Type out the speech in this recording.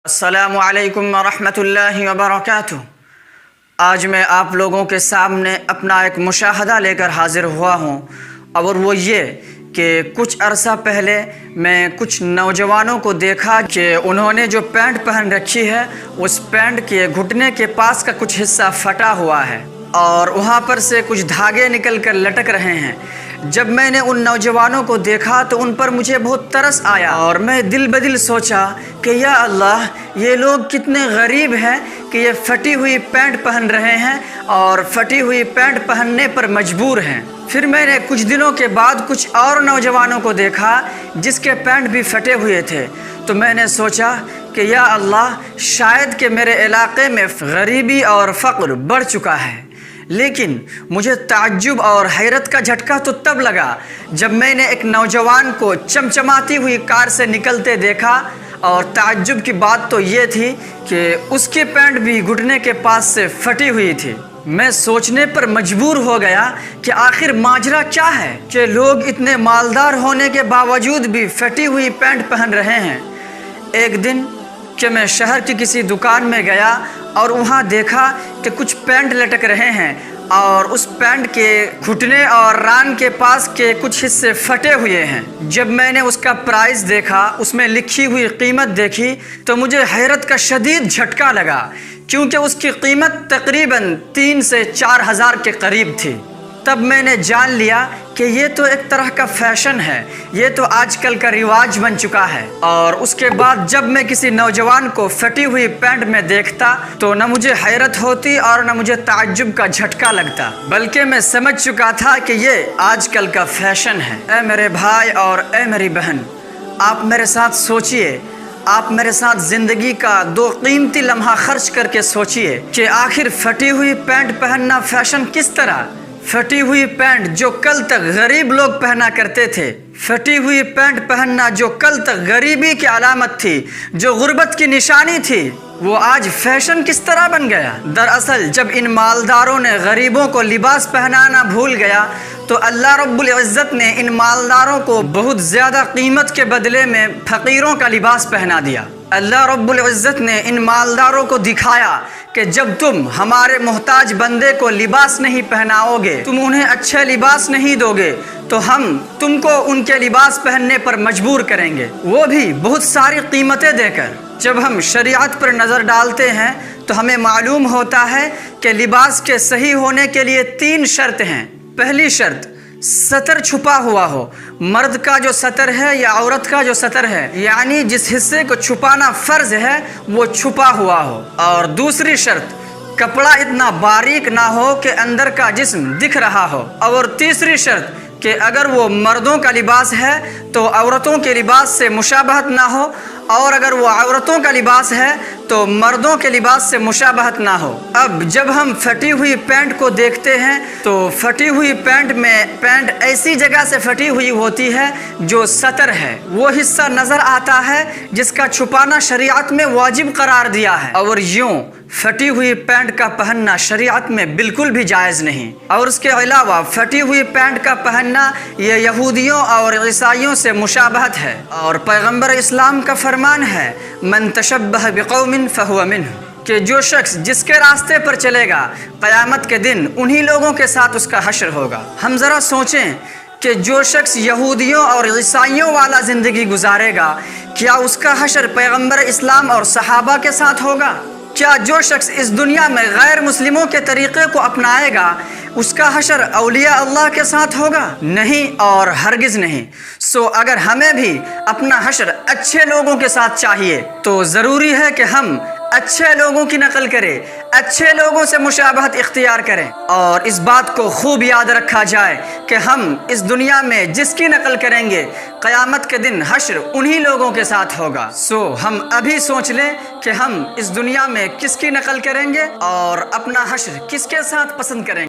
assalamu alaikum rahmatullahi wa barakatuh। आज मैं आप लोगों के सामने अपना एक मुशाहदा लेकर हाज़िर हुआ हूँ, और वो ये कि कुछ अरसा पहले मैं कुछ नौजवानों को देखा कि उन्होंने जो पैंट पहन रखी है उस पैंट के घुटने के पास का कुछ हिस्सा फटा हुआ है और वहाँ पर से कुछ धागे निकल कर लटक रहे हैं। जब मैंने उन नौजवानों को देखा तो उन पर मुझे बहुत तरस आया और मैं दिल बदिल सोचा कि या अल्लाह, ये लोग कितने गरीब हैं कि ये फटी हुई पैंट पहन रहे हैं और फटी हुई पैंट पहनने पर मजबूर हैं। फिर मैंने कुछ दिनों के बाद कुछ और नौजवानों को देखा जिसके पैंट भी फटे हुए थे, तो मैंने सोचा कि या अल्लाह, शायद कि मेरे इलाके में गरीबी और फ़क्र बढ़ चुका है। लेकिन मुझे ताज्जुब और हैरत का झटका तो तब लगा जब मैंने एक नौजवान को चमचमाती हुई कार से निकलते देखा, और ताज्जुब की बात तो ये थी कि उसकी पैंट भी घुटने के पास से फटी हुई थी। मैं सोचने पर मजबूर हो गया कि आखिर माजरा क्या है कि लोग इतने मालदार होने के बावजूद भी फटी हुई पैंट पहन रहे हैं। एक दिन कि मैं शहर की किसी दुकान में गया और वहाँ देखा कि कुछ पैंट लटक रहे हैं और उस पैंट के घुटने और रान के पास के कुछ हिस्से फटे हुए हैं। जब मैंने उसका प्राइस देखा, उसमें लिखी हुई कीमत देखी, तो मुझे हैरत का शदीद झटका लगा, क्योंकि उसकी कीमत तकरीबन 3 से 4 हज़ार के करीब थी। तब मैंने जान लिया कि ये तो एक तरह का फैशन है, ये तो आजकल का रिवाज बन चुका है। और उसके बाद जब मैं किसी नौजवान को फटी हुई पैंट में देखता तो न मुझे हैरत होती और न मुझे ताज्जुब का झटका लगता, बल्कि मैं समझ चुका था कि ये आजकल का फैशन है। ऐ मेरे भाई और ऐ मेरी बहन, आप मेरे साथ सोचिए, आप मेरे साथ ज़िंदगी का 2 कीमती लम्हा खर्च करके सोचिए कि आखिर फटी हुई पैंट पहनना फैशन किस तरह। फटी हुई पैंट जो कल तक गरीब लोग पहना करते थे, फटी हुई पैंट पहनना जो कल तक गरीबी की अलामत थी, जो गुर्बत की निशानी थी, वो आज फैशन किस तरह बन गया। दरअसल जब इन मालदारों ने गरीबों को लिबास पहनाना भूल गया तो अल्लाह रब्बुल इज़्ज़त ने इन मालदारों को बहुत ज़्यादा कीमत के बदले में फ़कीरों का लिबास पहना दिया। अल्लाह रब्बुल इज़्ज़त ने इन मालदारों को दिखाया कि जब तुम हमारे मोहताज बंदे को लिबास नहीं पहनाओगे, तुम उन्हें अच्छे लिबास नहीं दोगे, तो हम तुमको उनके लिबास पहनने पर मजबूर करेंगे, वो भी बहुत सारी कीमतें देकर। जब हम शरीयत पर नज़र डालते हैं तो हमें मालूम होता है कि लिबास के सही होने के लिए 3 शर्त हैं। पहली शर्त, सतर छुपा हुआ हो। मर्द का जो सतर है या औरत का जो सतर है, यानी जिस हिस्से को छुपाना फ़र्ज है वो छुपा हुआ हो। और दूसरी शर्त, कपड़ा इतना बारीक ना हो कि अंदर का जिस्म दिख रहा हो। और तीसरी शर्त कि अगर वो मर्दों का लिबास है तो औरतों के लिबास से मुशाबहत ना हो, और अगर वो औरतों का लिबास है तो मर्दों के लिबास से मुशाबहत ना हो। अब जब हम फटी हुई पैंट को देखते हैं तो फटी हुई पैंट में पैंट ऐसी जगह से फटी हुई होती है जो सतर है, वो हिस्सा नज़र आता है जिसका छुपाना शरीयत में वाजिब करार दिया है। और यूँ फटी हुई पैंट का पहनना शरीयत में बिल्कुल भी जायज़ नहीं। और उसके अलावा फटी हुई पैंट का पहनना ये यहूदियों और ईसाइयों से मुशाबहत है, और पैगंबर इस्लाम का फरमान है, मन तशब्बह बिक़ौमिन फहुव मिन्हुम, कि जो शख्स जिसके रास्ते पर चलेगा क़यामत के दिन उन्हीं लोगों के साथ उसका हश्र होगा। हम ज़रा सोचें कि जो शख्स यहूदियों और ईसाइयों वाला ज़िंदगी गुजारेगा, क्या उसका हश्र पैगंबर इस्लाम और सहाबा के साथ होगा? क्या जो शख्स इस दुनिया में गैर मुस्लिमों के तरीक़े को अपनाएगा उसका हश्र औलिया अल्लाह के साथ होगा? नहीं और हरगिज़ नहीं। सो अगर हमें भी अपना हश्र अच्छे लोगों के साथ चाहिए तो ज़रूरी है कि हम अच्छे लोगों की नकल करें, अच्छे लोगों से मुशाबहत इख्तियार करें। और इस बात को खूब याद रखा जाए कि हम इस दुनिया में जिसकी नकल करेंगे क़यामत के दिन हश्र उन्हीं लोगों के साथ होगा। सो हम अभी सोच लें कि हम इस दुनिया में किसकी नकल करेंगे और अपना हश्र किसके साथ पसंद करेंगे।